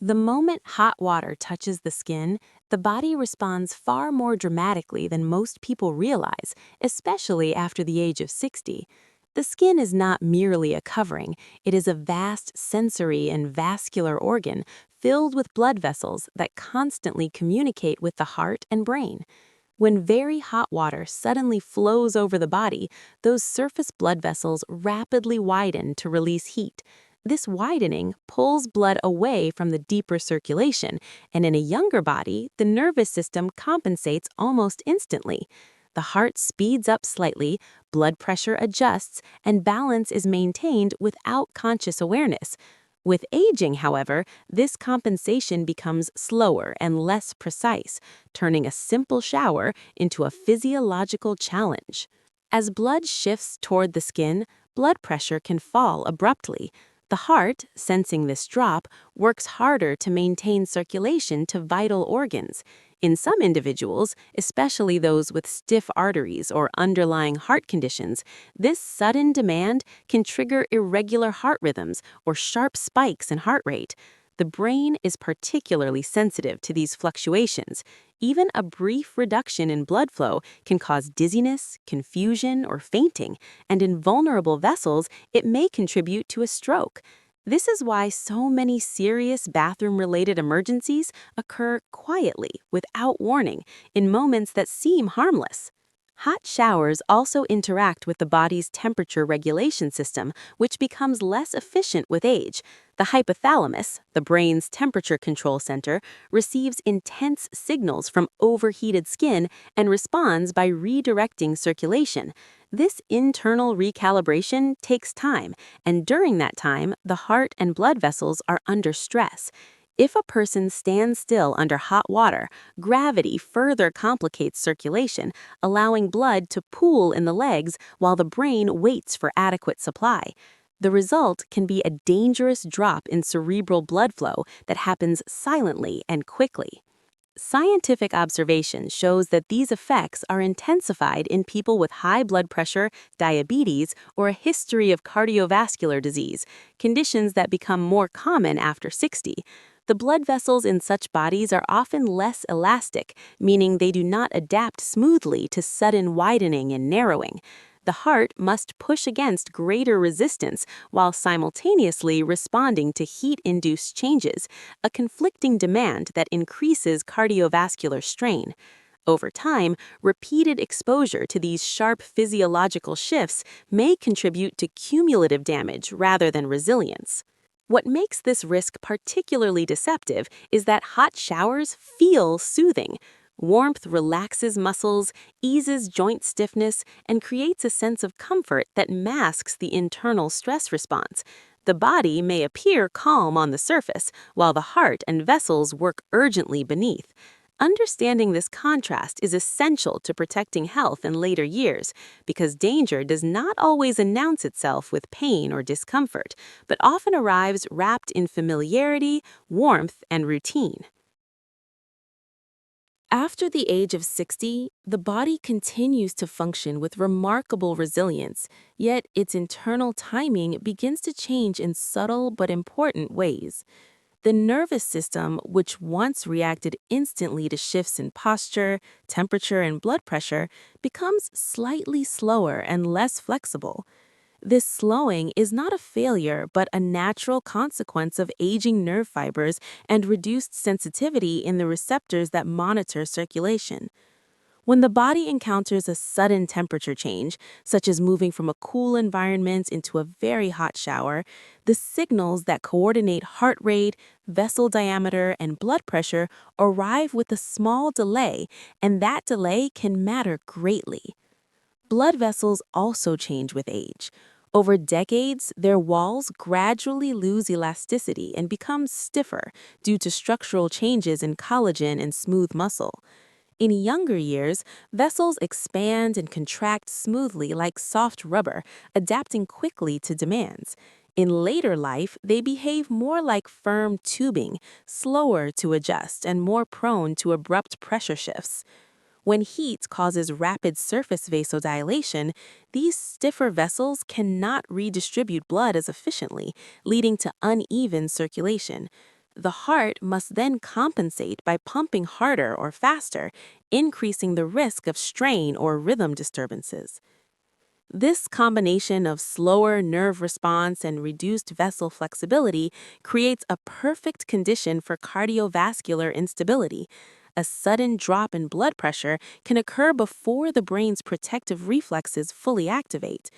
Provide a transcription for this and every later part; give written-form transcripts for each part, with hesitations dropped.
The moment hot water touches the skin, the body responds far more dramatically than most people realize, especially after the age of 60. The skin is not merely a covering, it is a vast sensory and vascular organ filled with blood vessels that constantly communicate with the heart and brain. When very hot water suddenly flows over the body, those surface blood vessels rapidly widen to release heat. This widening pulls blood away from the deeper circulation, and in a younger body, the nervous system compensates almost instantly. The heart speeds up slightly, blood pressure adjusts, and balance is maintained without conscious awareness. With aging, however, this compensation becomes slower and less precise, turning a simple shower into a physiological challenge. As blood shifts toward the skin, blood pressure can fall abruptly. The heart, sensing this drop, works harder to maintain circulation to vital organs. In some individuals, especially those with stiff arteries or underlying heart conditions, this sudden demand can trigger irregular heart rhythms or sharp spikes in heart rate. The brain is particularly sensitive to these fluctuations. Even a brief reduction in blood flow can cause dizziness, confusion, or fainting, and in vulnerable vessels, it may contribute to a stroke. This is why so many serious bathroom-related emergencies occur quietly, without warning, in moments that seem harmless. Hot showers also interact with the body's temperature regulation system, which becomes less efficient with age. The hypothalamus, the brain's temperature control center, receives intense signals from overheated skin and responds by redirecting circulation. This internal recalibration takes time, and during that time, the heart and blood vessels are under stress. If a person stands still under hot water, gravity further complicates circulation, allowing blood to pool in the legs while the brain waits for adequate supply. The result can be a dangerous drop in cerebral blood flow that happens silently and quickly. Scientific observation shows that these effects are intensified in people with high blood pressure, diabetes, or a history of cardiovascular disease, conditions that become more common after 60. The blood vessels in such bodies are often less elastic, meaning they do not adapt smoothly to sudden widening and narrowing. The heart must push against greater resistance while simultaneously responding to heat-induced changes, a conflicting demand that increases cardiovascular strain. Over time, repeated exposure to these sharp physiological shifts may contribute to cumulative damage rather than resilience. What makes this risk particularly deceptive is that hot showers feel soothing. Warmth relaxes muscles, eases joint stiffness, and creates a sense of comfort that masks the internal stress response. The body may appear calm on the surface, while the heart and vessels work urgently beneath. Understanding this contrast is essential to protecting health in later years, because danger does not always announce itself with pain or discomfort, but often arrives wrapped in familiarity, warmth, and routine. After the age of 60, the body continues to function with remarkable resilience, yet its internal timing begins to change in subtle but important ways. The nervous system, which once reacted instantly to shifts in posture, temperature, and blood pressure, becomes slightly slower and less flexible. This slowing is not a failure, but a natural consequence of aging nerve fibers and reduced sensitivity in the receptors that monitor circulation. When the body encounters a sudden temperature change, such as moving from a cool environment into a very hot shower, the signals that coordinate heart rate, vessel diameter, and blood pressure arrive with a small delay, and that delay can matter greatly. Blood vessels also change with age. Over decades, their walls gradually lose elasticity and become stiffer due to structural changes in collagen and smooth muscle. In younger years, vessels expand and contract smoothly like soft rubber, adapting quickly to demands. In later life, they behave more like firm tubing, slower to adjust and more prone to abrupt pressure shifts. When heat causes rapid surface vasodilation, these stiffer vessels cannot redistribute blood as efficiently, leading to uneven circulation. the heart must then compensate by pumping harder or faster, increasing the risk of strain or rhythm disturbances. This combination of slower nerve response and reduced vessel flexibility creates a perfect condition for cardiovascular instability. A sudden drop in blood pressure can occur before the brain's protective reflexes fully activate.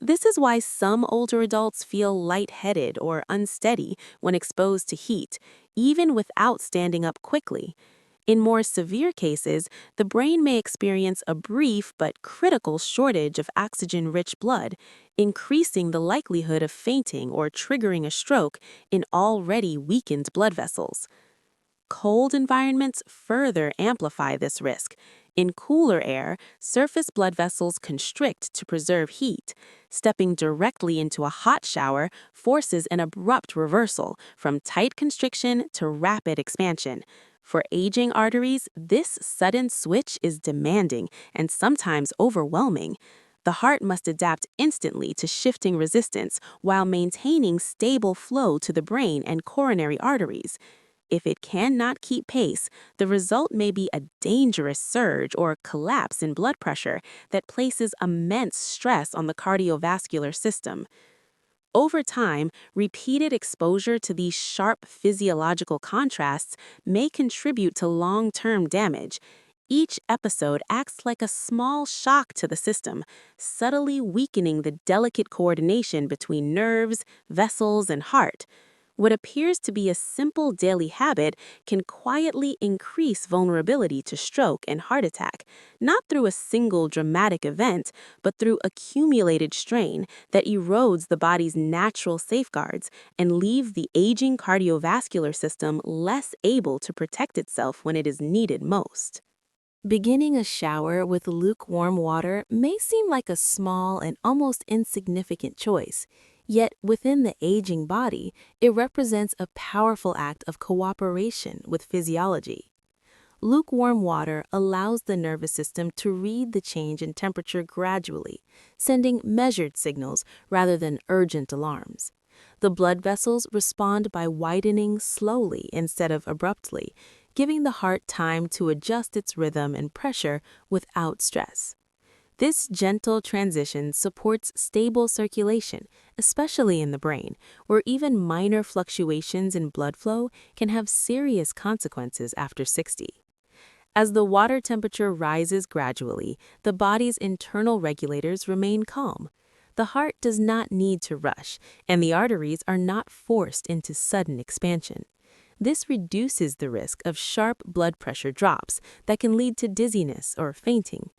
This is why some older adults feel lightheaded or unsteady when exposed to heat, even without standing up quickly. In more severe cases, the brain may experience a brief but critical shortage of oxygen-rich blood, increasing the likelihood of fainting or triggering a stroke in already weakened blood vessels. Cold environments further amplify this risk. In cooler air, surface blood vessels constrict to preserve heat. Stepping directly into a hot shower forces an abrupt reversal from tight constriction to rapid expansion. For aging arteries, this sudden switch is demanding and sometimes overwhelming. The heart must adapt instantly to shifting resistance while maintaining stable flow to the brain and coronary arteries. If it cannot keep pace, the result may be a dangerous surge or collapse in blood pressure that places immense stress on the cardiovascular system. Over time, repeated exposure to these sharp physiological contrasts may contribute to long-term damage. Each episode acts like a small shock to the system, subtly weakening the delicate coordination between nerves, vessels, and heart. What appears to be a simple daily habit can quietly increase vulnerability to stroke and heart attack, not through a single dramatic event, but through accumulated strain that erodes the body's natural safeguards and leaves the aging cardiovascular system less able to protect itself when it is needed most. Beginning a shower with lukewarm water may seem like a small and almost insignificant choice, yet within the aging body, it represents a powerful act of cooperation with physiology. Lukewarm water allows the nervous system to read the change in temperature gradually, sending measured signals rather than urgent alarms. The blood vessels respond by widening slowly instead of abruptly, giving the heart time to adjust its rhythm and pressure without stress. This gentle transition supports stable circulation, especially in the brain, where even minor fluctuations in blood flow can have serious consequences after 60. As the water temperature rises gradually, the body's internal regulators remain calm. The heart does not need to rush, and the arteries are not forced into sudden expansion. This reduces the risk of sharp blood pressure drops that can lead to dizziness or fainting.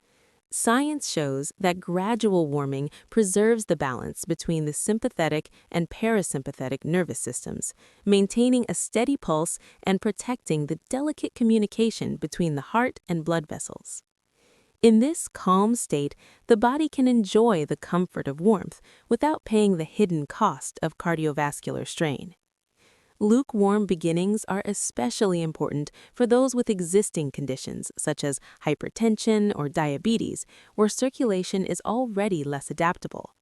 Science shows that gradual warming preserves the balance between the sympathetic and parasympathetic nervous systems, maintaining a steady pulse and protecting the delicate communication between the heart and blood vessels. In this calm state, the body can enjoy the comfort of warmth without paying the hidden cost of cardiovascular strain. Lukewarm beginnings are especially important for those with existing conditions such as hypertension or diabetes, where circulation is already less adaptable.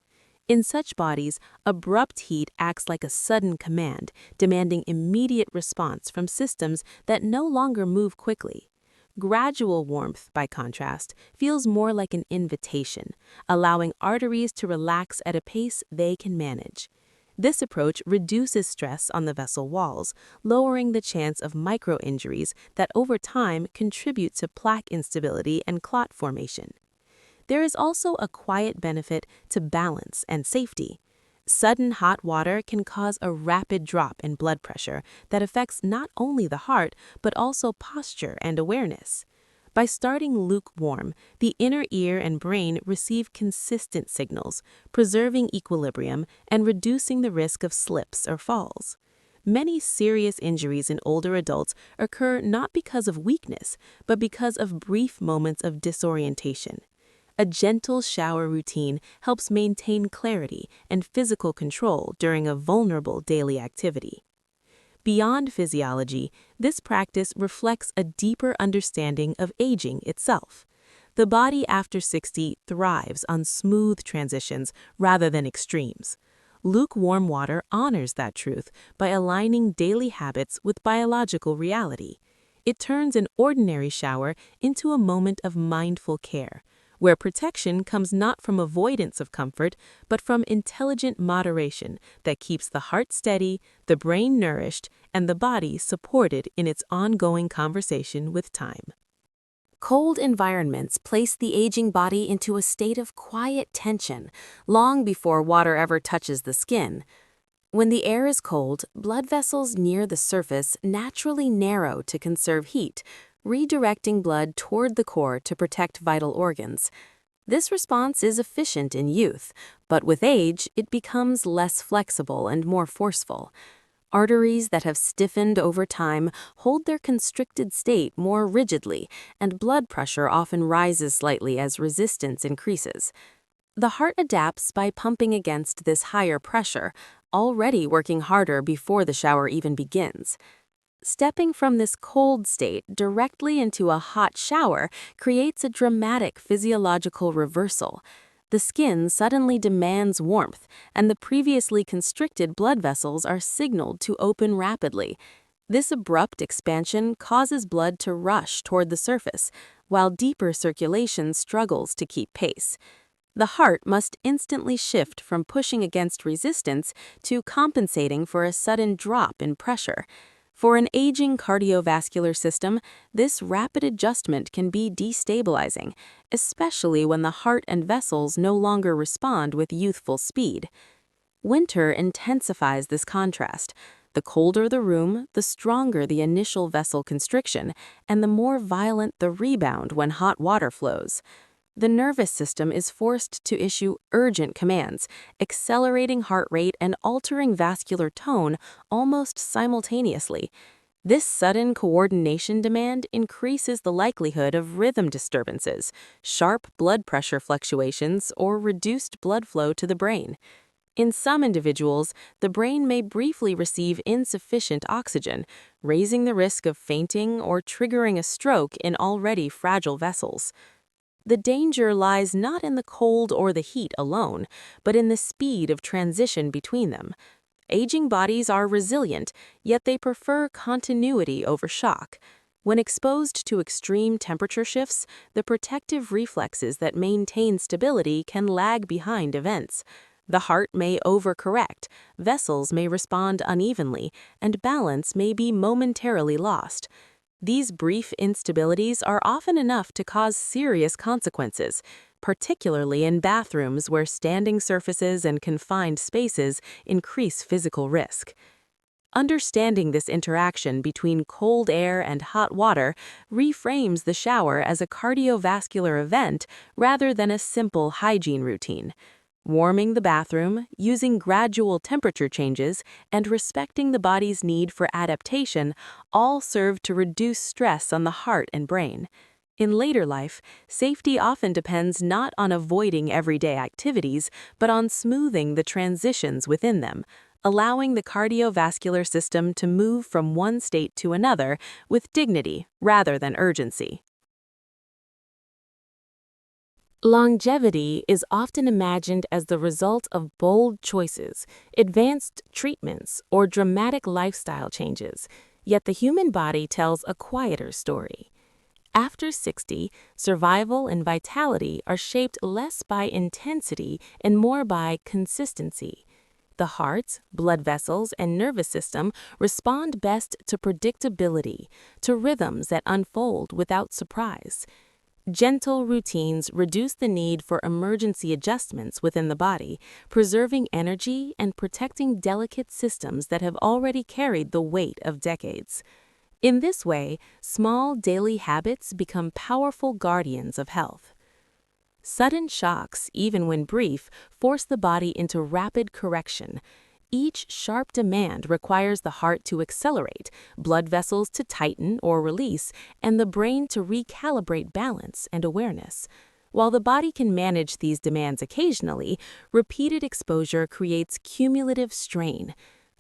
In such bodies, abrupt heat acts like a sudden command, demanding immediate response from systems that no longer move quickly. Gradual warmth, by contrast, feels more like an invitation, allowing arteries to relax at a pace they can manage. This approach reduces stress on the vessel walls, lowering the chance of micro-injuries that over time contribute to plaque instability and clot formation. There is also a quiet benefit to balance and safety. Sudden hot water can cause a rapid drop in blood pressure that affects not only the heart, but also posture and awareness. By starting lukewarm, the inner ear and brain receive consistent signals, preserving equilibrium and reducing the risk of slips or falls. Many serious injuries in older adults occur not because of weakness, but because of brief moments of disorientation. A gentle shower routine helps maintain clarity and physical control during a vulnerable daily activity. Beyond physiology, this practice reflects a deeper understanding of aging itself. The body after 60 thrives on smooth transitions rather than extremes. Lukewarm water honors that truth by aligning daily habits with biological reality. It turns an ordinary shower into a moment of mindful care, where protection comes not from avoidance of comfort, but from intelligent moderation that keeps the heart steady, the brain nourished, and the body supported in its ongoing conversation with time. Cold environments place the aging body into a state of quiet tension long before water ever touches the skin. When the air is cold, blood vessels near the surface naturally narrow to conserve heat, redirecting blood toward the core to protect vital organs. This response is efficient in youth, but with age, it becomes less flexible and more forceful. Arteries that have stiffened over time hold their constricted state more rigidly, and blood pressure often rises slightly as resistance increases. The heart adapts by pumping against this higher pressure, already working harder before the shower even begins. Stepping from this cold state directly into a hot shower creates a dramatic physiological reversal. The skin suddenly demands warmth, and the previously constricted blood vessels are signaled to open rapidly. This abrupt expansion causes blood to rush toward the surface, while deeper circulation struggles to keep pace. The heart must instantly shift from pushing against resistance to compensating for a sudden drop in pressure. For an aging cardiovascular system, this rapid adjustment can be destabilizing, especially when the heart and vessels no longer respond with youthful speed. Winter intensifies this contrast. The colder the room, the stronger the initial vessel constriction, and the more violent the rebound when hot water flows. The nervous system is forced to issue urgent commands, accelerating heart rate and altering vascular tone almost simultaneously. This sudden coordination demand increases the likelihood of rhythm disturbances, sharp blood pressure fluctuations, or reduced blood flow to the brain. In some individuals, the brain may briefly receive insufficient oxygen, raising the risk of fainting or triggering a stroke in already fragile vessels. The danger lies not in the cold or the heat alone, but in the speed of transition between them. Aging bodies are resilient, yet they prefer continuity over shock. When exposed to extreme temperature shifts, the protective reflexes that maintain stability can lag behind events. The heart may overcorrect, vessels may respond unevenly, and balance may be momentarily lost. These brief instabilities are often enough to cause serious consequences, particularly in bathrooms where standing surfaces and confined spaces increase physical risk. Understanding this interaction between cold air and hot water reframes the shower as a cardiovascular event rather than a simple hygiene routine. Warming the bathroom, using gradual temperature changes, and respecting the body's need for adaptation all serve to reduce stress on the heart and brain. In later life, safety often depends not on avoiding everyday activities, but on smoothing the transitions within them, allowing the cardiovascular system to move from one state to another with dignity rather than urgency. Longevity is often imagined as the result of bold choices, advanced treatments, or dramatic lifestyle changes, yet the human body tells a quieter story. After 60, survival and vitality are shaped less by intensity and more by consistency. The heart, blood vessels, and nervous system respond best to predictability, to rhythms that unfold without surprise. Gentle routines reduce the need for emergency adjustments within the body, preserving energy and protecting delicate systems that have already carried the weight of decades. In this way, small daily habits become powerful guardians of health. Sudden shocks, even when brief, force the body into rapid correction. Each sharp demand requires the heart to accelerate, blood vessels to tighten or release, and the brain to recalibrate balance and awareness. While the body can manage these demands occasionally, repeated exposure creates cumulative strain.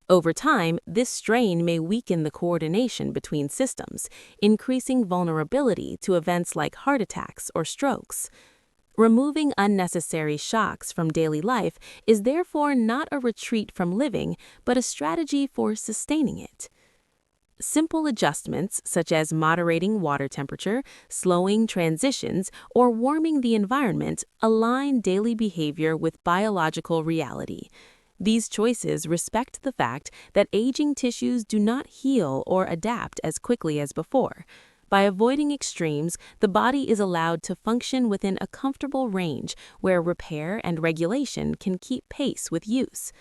Over time, this strain may weaken the coordination between systems, increasing vulnerability to events like heart attacks or strokes. Removing unnecessary shocks from daily life is therefore not a retreat from living, but a strategy for sustaining it. Simple adjustments, such as moderating water temperature, slowing transitions, or warming the environment, align daily behavior with biological reality. These choices respect the fact that aging tissues do not heal or adapt as quickly as before. By avoiding extremes, the body is allowed to function within a comfortable range where repair and regulation can keep pace with use.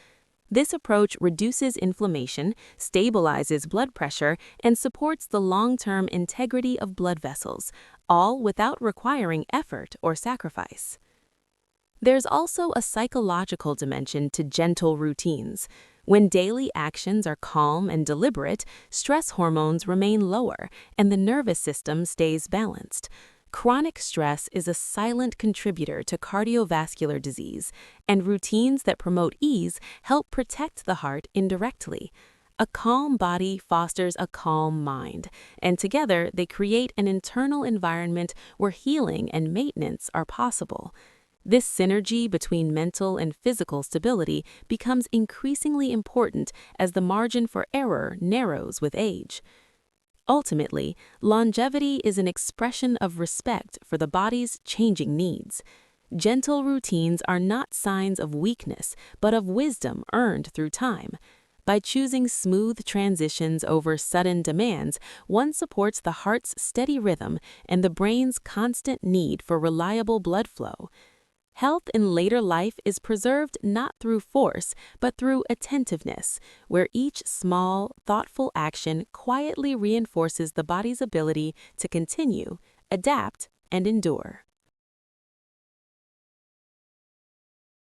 This approach reduces inflammation, stabilizes blood pressure, and supports the long-term integrity of blood vessels, all without requiring effort or sacrifice. There's also a psychological dimension to gentle routines. When daily actions are calm and deliberate, stress hormones remain lower and the nervous system stays balanced. Chronic stress is a silent contributor to cardiovascular disease, and routines that promote ease help protect the heart indirectly. A calm body fosters a calm mind, and together they create an internal environment where healing and maintenance are possible. This synergy between mental and physical stability becomes increasingly important as the margin for error narrows with age. Ultimately, longevity is an expression of respect for the body's changing needs. Gentle routines are not signs of weakness, but of wisdom earned through time. By choosing smooth transitions over sudden demands, one supports the heart's steady rhythm and the brain's constant need for reliable blood flow. Health in later life is preserved not through force, but through attentiveness, where each small, thoughtful action quietly reinforces the body's ability to continue, adapt, and endure.